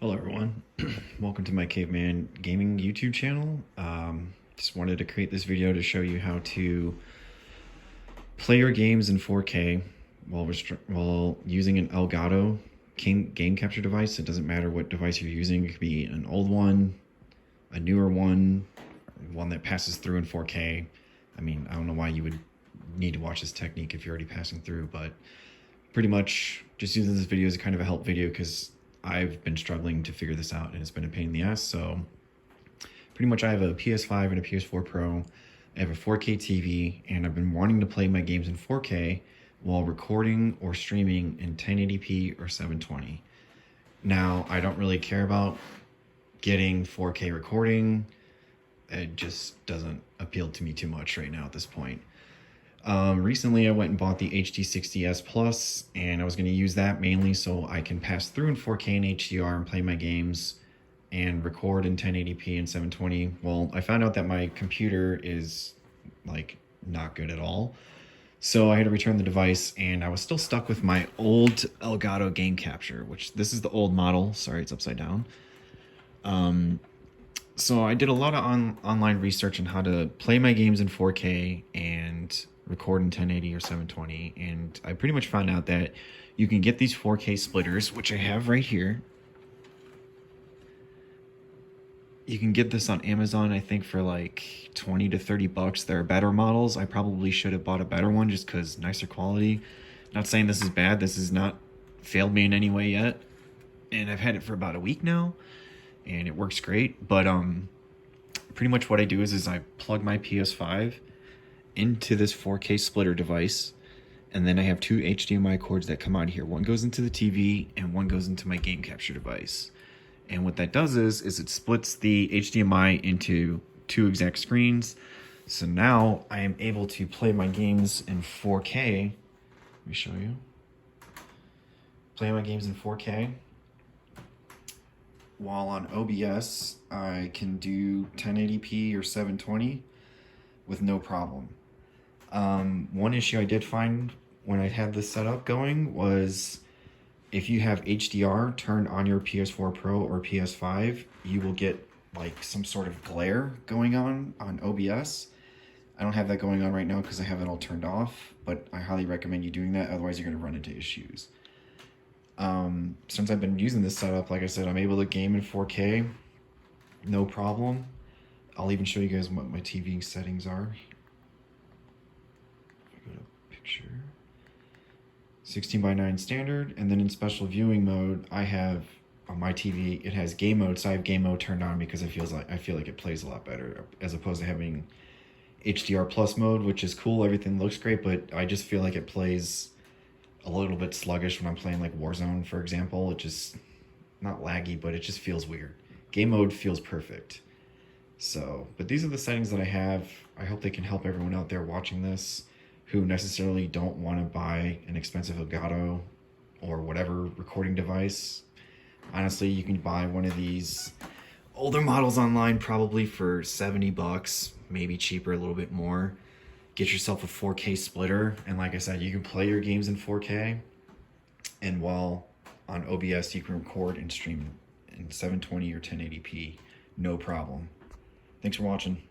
Hello everyone, welcome to my Caveman Gaming YouTube channel. Just wanted to create this video to show you how to play your games in 4K while using an Elgato game capture device. It doesn't matter what device you're using. It could be an old one, a newer one that passes through in 4K. I mean, I don't know why you would need to watch this technique if you're already passing through, but pretty much just using this video as kind of a help video because I've been struggling to figure this out and it's been a pain in the ass. So pretty much I have a ps5 and a ps4 Pro. I have a 4K TV and I've been wanting to play my games in 4K while recording or streaming in 1080p or 720. Now, I don't really care about getting 4K recording. It just doesn't appeal to me too much right now at this point. Recently I went and bought the HD60S Plus, and I was going to use that mainly so I can pass through in 4K and HDR and play my games and record in 1080p and 720. Well, I found out that my computer is like not good at all. So I had to return the device, and I was still stuck with my old Elgato game capture, which this is the old model. Sorry, it's upside down. So I did a lot of online research on how to play my games in 4K and record in 1080 or 720, and I pretty much found out that you can get these 4K splitters, which I have right here. You can get this on Amazon, I think, for like 20 to 30 bucks. There are better models. I probably should have bought a better one just because nicer quality. Not saying this is bad. This has not failed me in any way yet, and I've had it for about a week now and it works great. But pretty much what I do is I plug my ps5 into this 4K splitter device, and then I have two HDMI cords that come out here. One goes into the TV and one goes into my game capture device. And what that does is it splits the HDMI into two exact screens. So now I am able to play my games in 4K. Let me show you. Play my games in 4K. While on OBS, I can do 1080p or 720 with no problem. One issue I did find when I had this setup going was if you have HDR turned on your PS4 Pro or PS5, you will get like some sort of glare going on OBS. I don't have that going on right now because I have it all turned off, but I highly recommend you doing that, otherwise you're going to run into issues. Since I've been using this setup, like I said, I'm able to game in 4K, no problem. I'll even show you guys what my TV settings are. If I go to picture, 16:9 standard, and then in special viewing mode, I have on my TV, it has game mode, so I have game mode turned on because I feel like it plays a lot better as opposed to having HDR plus mode, which is cool. Everything looks great, but I just feel like it plays a little bit sluggish when I'm playing like Warzone, for example. It just, not laggy, but it just feels weird. Game mode feels perfect. So, but these are the settings that I have. I hope they can help everyone out there watching this who necessarily don't want to buy an expensive Elgato or whatever recording device. Honestly, you can buy one of these older models online probably for 70 bucks, maybe cheaper, a little bit more. Get yourself a 4K splitter, and like I said, you can play your games in 4K, and while on OBS you can record and stream in 720 or 1080p, no problem. Thanks for watching.